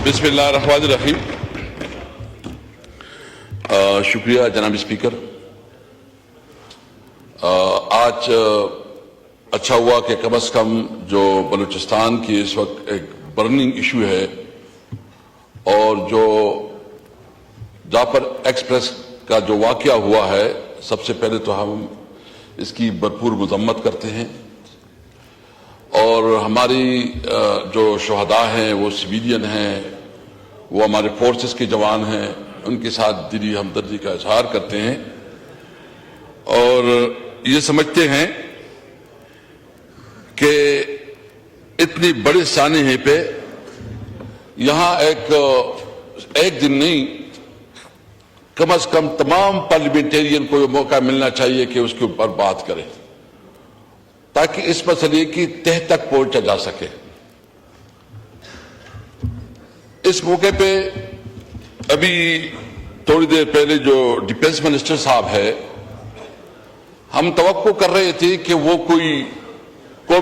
بسم اللہ الرحمن الرحیم. شکریہ جناب اسپیکر. آج اچھا ہوا کہ کم از کم جو بلوچستان کی اس وقت ایک برننگ ایشو ہے اور جو جعفر ایکسپریس کا جو واقعہ ہوا ہے، سب سے پہلے تو ہم اس کی بھرپور مذمت کرتے ہیں اور ہماری جو شہداء ہیں وہ سویلین ہیں، وہ ہمارے فورسز کے جوان ہیں، ان کے ساتھ دلی ہمدردی کا اظہار کرتے ہیں اور یہ سمجھتے ہیں کہ اتنی بڑے سانحے پہ یہاں ایک دن نہیں، کم از کم تمام پارلیمنٹیرین کو یہ موقع ملنا چاہیے کہ اس کے اوپر بات کریں تاکہ اس مسئلے کی تہ تک پہنچا جا سکے. اس موقع پہ ابھی تھوڑی دیر پہلے جو ڈیفنس منسٹر صاحب ہے، ہم توقع کر رہے تھے کہ وہ کوئی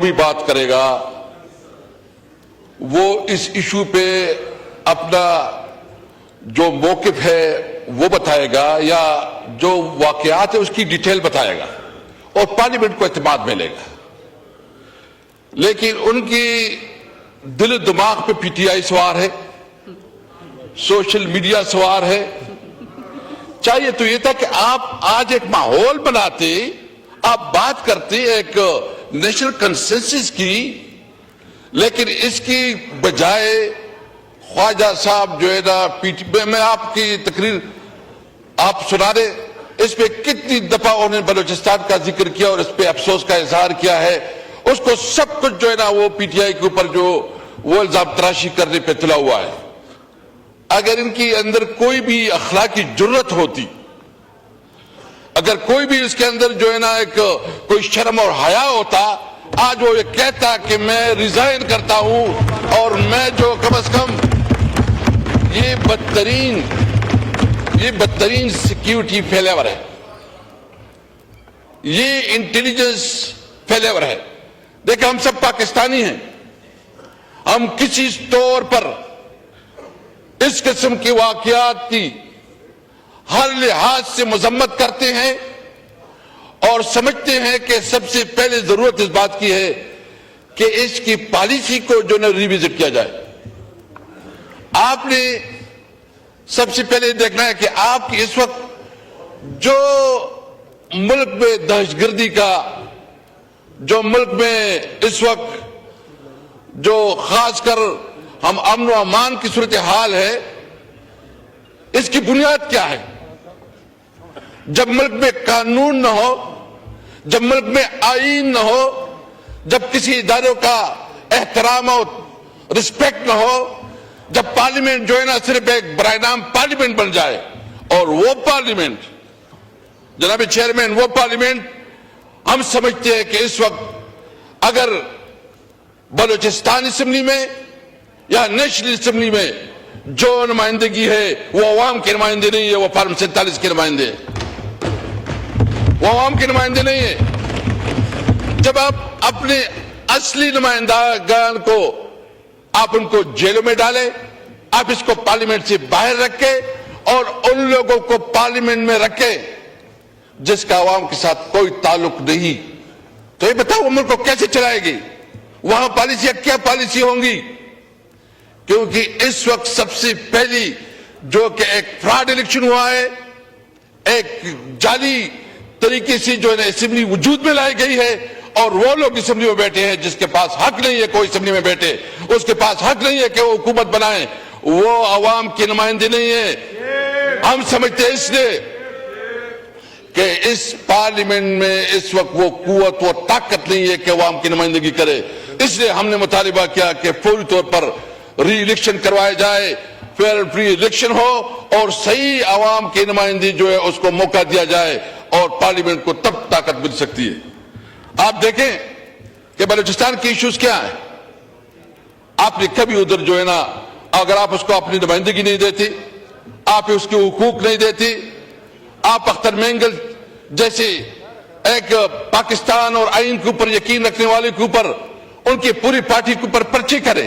بھی بات کرے گا، وہ اس ایشو پہ اپنا جو موقف ہے وہ بتائے گا یا جو واقعات ہے اس کی ڈیٹیل بتائے گا اور پارلیمنٹ کو اعتماد ملے گا. لیکن ان کی دل و دماغ پہ پی ٹی آئی سوار ہے، سوشل میڈیا سوار ہے. چاہیے تو یہ تھا کہ آپ آج ایک ماحول بناتے، آپ بات کرتے ایک نیشنل کنسنسس کی، لیکن اس کی بجائے خواجہ صاحب جو ہے نا میں آپ کی تقریر آپ سنا دیں، اس پہ کتنی دفعہ انہوں نے بلوچستان کا ذکر کیا اور اس پہ افسوس کا اظہار کیا ہے. اس کو سب کچھ جو ہے نا وہ پی ٹی آئی کے اوپر جو وہ الزام تراشی کرنے پہ تلا ہوا ہے. اگر ان کی اندر کوئی بھی اخلاقی جرت ہوتی، اگر کوئی بھی اس کے اندر جو ہے نا کوئی شرم اور حیا ہوتا، آج وہ یہ کہتا کہ میں ریزائن کرتا ہوں اور میں جو کم از کم یہ بدترین سیکیورٹی فیلیور ہے، یہ انٹیلیجنس فیلیور ہے. دیکھیں، ہم سب پاکستانی ہیں، ہم کسی طور پر اس قسم کے واقعات کی ہر لحاظ سے مذمت کرتے ہیں اور سمجھتے ہیں کہ سب سے پہلے ضرورت اس بات کی ہے کہ اس کی پالیسی کو جو ہے ریویزٹ کیا جائے. آپ نے سب سے پہلے دیکھنا ہے کہ آپ کی اس وقت جو ملک میں دہشت گردی کا، جو ملک میں اس وقت جو خاص کر ہم امن و امان کی صورتحال ہے، اس کی بنیاد کیا ہے؟ جب ملک میں قانون نہ ہو، جب ملک میں آئین نہ ہو، جب کسی اداروں کا احترام اور رسپیکٹ نہ ہو، جب پارلیمنٹ جو ہے نا صرف ایک برائے نام پارلیمنٹ بن جائے، اور وہ پارلیمنٹ جناب چیئرمین، وہ پارلیمنٹ ہم سمجھتے ہیں کہ اس وقت اگر بلوچستان اسمبلی میں یا نیشنل اسمبلی میں جو نمائندگی ہے وہ عوام کے نمائندے نہیں ہے، وہ فارم 47 کے نمائندے ہیں، وہ عوام کے نمائندے نہیں ہیں. جب آپ اپنے اصلی نمائندگان کو آپ ان کو جیلوں میں ڈالیں، آپ اس کو پارلیمنٹ سے باہر رکھیں اور ان لوگوں کو پارلیمنٹ میں رکھیں جس کا عوام کے ساتھ کوئی تعلق نہیں، تو یہ بتاؤ وہ ملک کو کیسے چلائے گی؟ وہاں پالیسیاں کیا پالیسی ہوں گی؟ کیونکہ اس وقت سب سے پہلی جو کہ ایک فراڈ الیکشن ہوا ہے، ایک جعلی طریقے سے جو ہے نا اسمبلی وجود میں لائی گئی ہے اور وہ لوگ اسمبلی میں بیٹھے ہیں جس کے پاس حق نہیں ہے کوئی اسمبلی میں بیٹھے، اس کے پاس حق نہیں ہے کہ وہ حکومت بنائیں، وہ عوام کے نمائندے نہیں ہیں. ہم سمجھتے ہیں اس لیے کہ اس پارلیمنٹ میں اس وقت وہ قوت و طاقت نہیں ہے کہ عوام کی نمائندگی کرے. اس لیے ہم نے مطالبہ کیا کہ فوری طور پر ری الیکشن کروائے جائے، فیئر فری الیکشن ہو اور صحیح عوام کی نمائندگی جو ہے اس کو موقع دیا جائے اور پارلیمنٹ کو تب طاقت مل سکتی ہے. آپ دیکھیں کہ بلوچستان کی ایشوز کیا ہیں. آپ نے کبھی ادھر جو ہے نا، اگر آپ اس کو اپنی نمائندگی نہیں دیتی، آپ اس کے حقوق نہیں دیتی، آپ اختر مینگل جیسے ایک پاکستان اور آئین کے اوپر یقین رکھنے والے کے اوپر، ان کی پوری پارٹی کے اوپر پرچے کرے،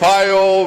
$5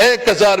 1000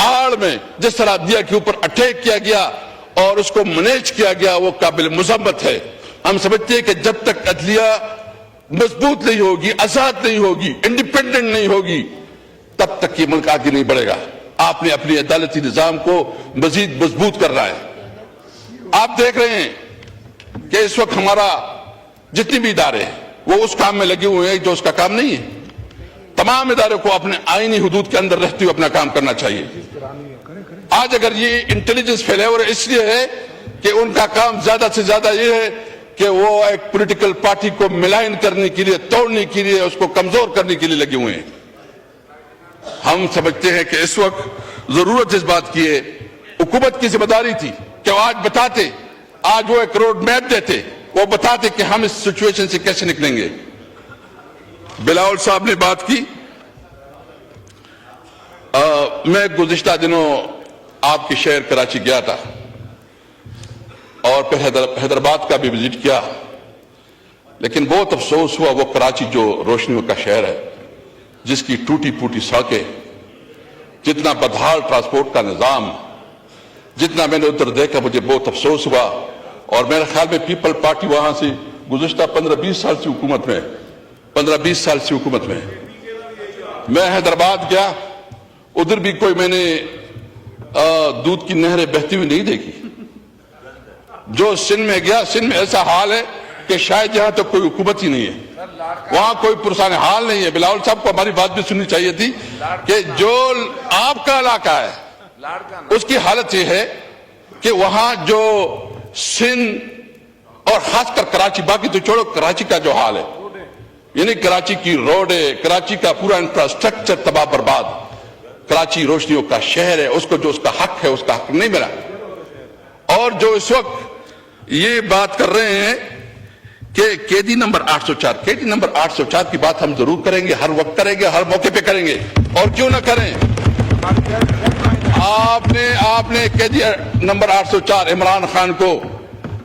آڑ میں جس طرح عدلیہ کے اوپر اٹیک کیا گیا اور اس کو مینیج کیا گیا وہ قابل مذمت ہے. ہم سمجھتے ہیں کہ جب تک عدلیہ مضبوط نہیں ہوگی، آزاد نہیں ہوگی، انڈیپینڈنٹ نہیں ہوگی، تب تک یہ ملک آگے نہیں بڑھے گا. آپ نے اپنی عدالتی نظام کو مزید مضبوط کرنا ہے. آپ دیکھ رہے ہیں کہ اس وقت ہمارا جتنی بھی ادارے ہیں وہ اس کام میں لگے ہوئے ہیں جو اس کا کام نہیں ہے. تمام اداروں کو اپنے آئینی حدود کے اندر رہتے ہوئے اپنا کام کرنا چاہیے. آج اگر یہ انٹیلیجنس فیلیور اس لیے ہے کہ ان کا کام زیادہ سے زیادہ یہ ہے کہ وہ ایک پولیٹیکل پارٹی کو ملائن کرنے کے لیے، توڑنے کے لیے، اس کو کمزور کرنے کے لیے لگے ہوئے ہیں. ہم سمجھتے ہیں کہ اس وقت ضرورت اس بات کی ہے، حکومت کی ذمہ داری تھی کہ وہ آج بتاتے، آج وہ ایک روڈ میپ دیتے، وہ بتاتے کہ ہم اس سچویشن سے کیسے نکلیں گے. بلاول صاحب نے بات کی. میں گزشتہ دنوں آپ کے شہر کراچی گیا تھا اور پھر حیدرآباد کا بھی وزٹ کیا، لیکن بہت افسوس ہوا وہ کراچی جو روشنیوں کا شہر ہے، جس کی ٹوٹی پھوٹی سڑکیں، جتنا بدحال ٹرانسپورٹ کا نظام، جتنا میں نے ادھر دیکھا مجھے بہت افسوس ہوا. اور میرے خیال میں پیپل پارٹی وہاں سے گزشتہ 15-20 سال سے حکومت میں 15-20 سال سے حکومت میں. میں حیدرآباد گیا، ادھر بھی کوئی میں نے دودھ کی نہریں بہتی ہوئی نہیں دیکھی. جو سندھ میں گیا، سندھ میں ایسا حال ہے کہ شاید یہاں تو کوئی حکومت ہی نہیں ہے، وہاں کوئی پرسان حال نہیں ہے. بلاول صاحب کو ہماری بات بھی سننی چاہیے تھی کہ جو آپ کا علاقہ ہے اس کی حالت یہ ہے کہ وہاں جو سندھ اور خاص کر کراچی، باقی تو چھوڑو، کراچی کا جو حال ہے، یعنی کراچی کی روڈیں، کراچی کا پورا انفراسٹرکچر تباہ برباد. کراچی روشنیوں کا شہر ہے، اس کو جو اس کا حق ہے اس کا حق نہیں ملا. اور جو اس وقت یہ بات کر رہے ہیں کہ قیدی نمبر 804، قیدی نمبر 804 کی بات ہم ضرور کریں گے، ہر وقت کریں گے، ہر موقع پہ کریں گے، اور کیوں نہ کریں. آپ نے قیدی نمبر 804 عمران خان کو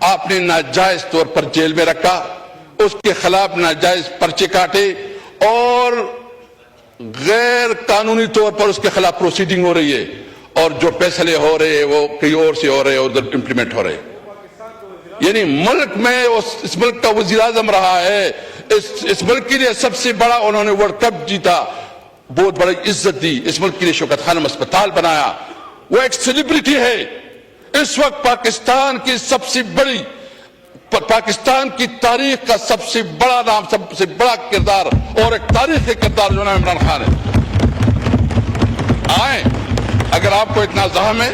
آپ نے ناجائز طور پر جیل میں رکھا، اس کے خلاف ناجائز پرچے کاٹے اور غیر قانونی طور پر اس کے خلاف پروسیڈنگ ہو رہی ہے، اور جو فیصلے ہو رہے ہیں وہ کہیں اور سے ہو رہے ہیں، ادھر امپلیمنٹ ہو رہے ہیں. یعنی ملک میں اس ملک کا وزیر اعظم رہا ہے، اس ملک کے لیے سب سے بڑا انہوں نے ورلڈ کپ جیتا، بہت بڑی عزت دی، اس ملک کے لیے شوکت خانم اسپتال بنایا، وہ ایک سیلیبریٹی ہے. اس وقت پاکستان کی سب سے بڑی، پاکستان کی تاریخ کا سب سے بڑا نام، سب سے بڑا کردار اور ایک تاریخی کردار جو نام عمران خان ہے. آئیں، اگر آپ کو اتنا زحم ہے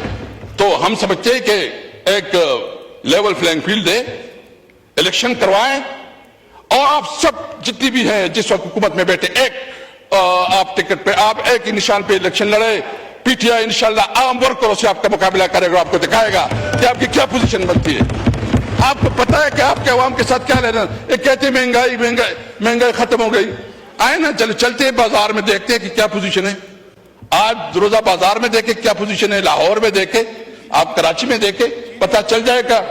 تو ہم سمجھتے ہیں کہ ایک لیول فلینگ فیلڈ دے، الیکشن کروائیں، اور آپ سب جتنی بھی ہیں جس وقت حکومت میں بیٹھے، ایک آپ ٹکٹ پہ، آپ ایک ہی نشان پہ الیکشن لڑے. پی ٹی آئی انشاءاللہ عام ورکروں سے آپ کا مقابلہ کرے گا، آپ کو دکھائے گا کہ آپ کی کیا پوزیشن بنتی ہے. آپ کو پتا ہے کہ آپ کے عوام کے ساتھ کیا لینا. ایک کہتے ہیں مہنگائی ختم ہو گئی. آئے نا چلتے ہیں بازار میں، دیکھتے ہیں کہ کیا پوزیشن ہے. آج روزہ بازار میں دیکھیں کیا پوزیشن ہے، لاہور میں دیکھیں، آپ کراچی میں دیکھیں، پتا چل جائے گا.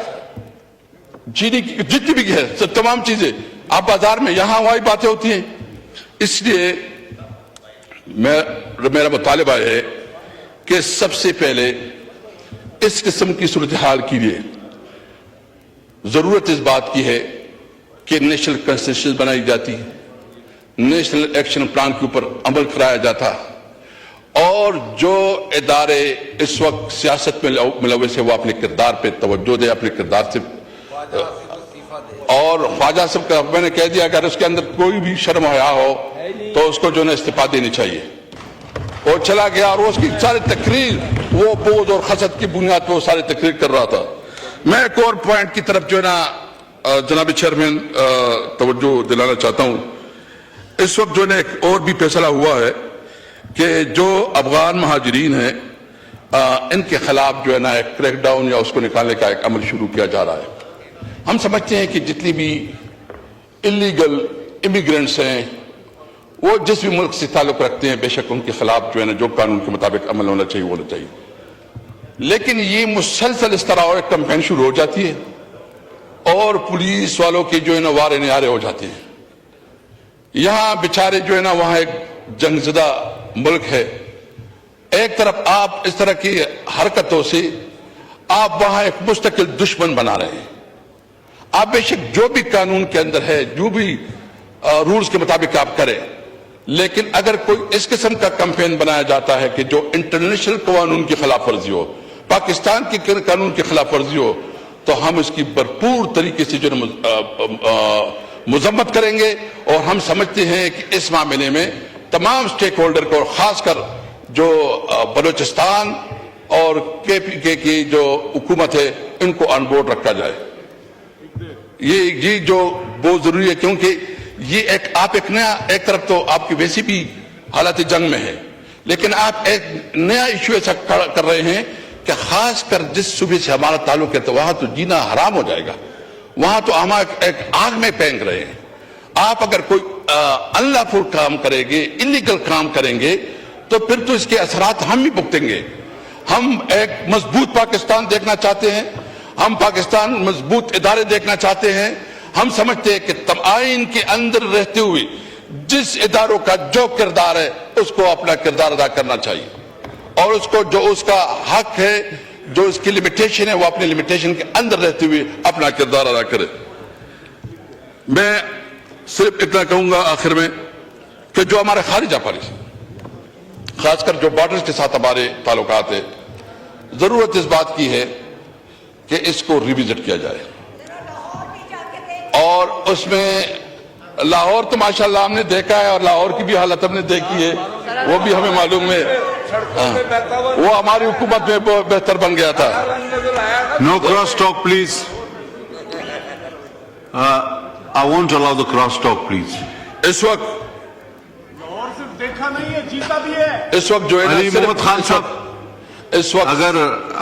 چینی کی جتنی بھی ہے تمام چیزیں آپ بازار میں، یہاں وہی باتیں ہوتی ہیں. اس لیے میرا مطالبہ ہے کہ سب سے پہلے اس قسم کی صورتحال کے لیے ضرورت اس بات کی ہے کہ نیشنل کنسنسس بنائی جاتی، نیشنل ایکشن پلان کے اوپر عمل کرایا جاتا، اور جو ادارے اس وقت سیاست میں ملوث ہے وہ اپنے کردار پہ توجہ دے، اپنے کردار سے. اور خواجہ صاحب کا میں نے کہہ دیا اگر اس کے اندر کوئی بھی شرم حیا ہو تو اس کو جو ہے استعفا دینی چاہیے. وہ چلا گیا اور اس کی ساری تقریر وہ بغض اور حسد کی بنیاد پہ وہ ساری تقریر کر رہا تھا. میں ایک اور پوائنٹ کی طرف جو ہے نا جناب چیئرمین توجہ دلانا چاہتا ہوں. اس وقت جو ہے نا ایک اور بھی فیصلہ ہوا ہے کہ جو افغان مہاجرین ہیں ان کے خلاف جو ہے نا ایک کریک ڈاؤن یا اس کو نکالنے کا ایک عمل شروع کیا جا رہا ہے. ہم سمجھتے ہیں کہ جتنی بھی انلیگل امیگرینٹس ہیں وہ جس بھی ملک سے تعلق رکھتے ہیں بے شک ان کے خلاف جو ہے نا جو قانون کے مطابق عمل ہونا چاہیے وہ ہونا چاہیے. لیکن یہ مسلسل اس طرح ایک کمپین شروع ہو جاتی ہے اور پولیس والوں کے جو ہے نا وارے نعارے ہو جاتے ہیں. یہاں بیچارے جو ہے نا وہاں ایک جنگ زدہ ملک ہے، ایک طرف آپ اس طرح کی حرکتوں سے آپ وہاں ایک مستقل دشمن بنا رہے ہیں. آپ بے شک جو بھی قانون کے اندر ہے، جو بھی رولز کے مطابق آپ کریں، لیکن اگر کوئی اس قسم کا کیمپین بنایا جاتا ہے کہ جو انٹرنیشنل قانون کی خلاف ورزی ہو، پاکستان کے قانون کی خلاف ورزی ہو، تو ہم اس کی بھرپور طریقے سے جو مذمت کریں گے. اور ہم سمجھتے ہیں کہ اس معاملے میں تمام سٹیک ہولڈر کو، خاص کر جو بلوچستان اور کے پی کے کی جو حکومت ہے، ان کو آن بورڈ رکھا جائے. یہ جو بہت ضروری ہے، کیونکہ یہ آپ ایک طرف تو آپ کی ویسی بھی حالت جنگ میں ہے، لیکن آپ ایک نیا ایشو ایسا کر رہے ہیں کہ خاص کر جس صوبے سے ہمارا تعلق ہے تو وہاں تو جینا حرام ہو جائے گا. وہاں تو ہم ایک آگ میں پھینک رہے ہیں. آپ اگر کوئی انلافل کام کریں گے، انلیگل کام کریں گے، تو پھر تو اس کے اثرات ہم بھی بھگتیں گے. ہم ایک مضبوط پاکستان دیکھنا چاہتے ہیں، ہم پاکستان مضبوط ادارے دیکھنا چاہتے ہیں. ہم سمجھتے ہیں کہ آئین کے اندر رہتے ہوئے جس اداروں کا جو کردار ہے اس کو اپنا کردار ادا کرنا چاہیے، اور اس کو جو اس کا حق ہے، جو اس کی لمیٹیشن ہے، وہ اپنی لمیٹیشن کے اندر رہتے ہوئے اپنا کردار ادا کرے. میں صرف اتنا کہوں گا آخر میں کہ جو ہمارے خارجہ پالیسی، خاص کر جو بارڈرز کے ساتھ ہمارے تعلقات ہیں، ضرورت اس بات کی ہے کہ اس کو ریویزٹ کیا جائے. اور اس میں لاہور تو ماشاءاللہ ہم نے دیکھا ہے، اور لاہور کی بھی حالت ہم نے دیکھی ہے، وہ بھی ہمیں معلوم ہے. وہ ہماری حکومت میں بہتر بن گیا تھا. No cross talk, please. I won't allow the cross talk, please. اس وقت دیکھا نہیں ہے، جیتا بھی ہے. اس وقت جو ہے نا، علی صرف محمد خان صاحب، اس وقت اگر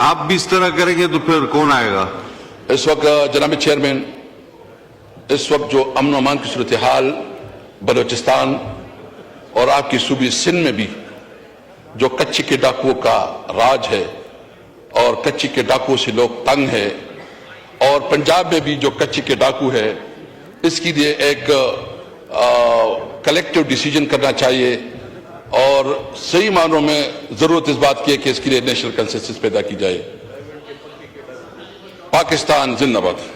آپ بھی اس طرح کریں گے تو پھر کون آئے گا؟ اس وقت جناب چیئرمین، اس وقت جو امن و امان کی صورتحال بلوچستان اور آپ کی صوبے سندھ میں بھی جو کچی کے ڈاکوؤں کا راج ہے، اور کچی کے ڈاکوؤں سے لوگ تنگ ہے، اور پنجاب میں بھی جو کچی کے ڈاکو ہے، اس کے لیے ایک کلیکٹیو ڈیسیجن کرنا چاہیے. اور صحیح معنوں میں ضرورت اس بات کی ہے کہ اس کے لیے نیشنل کنسنسس پیدا کی جائے. پاکستان زندہ باد.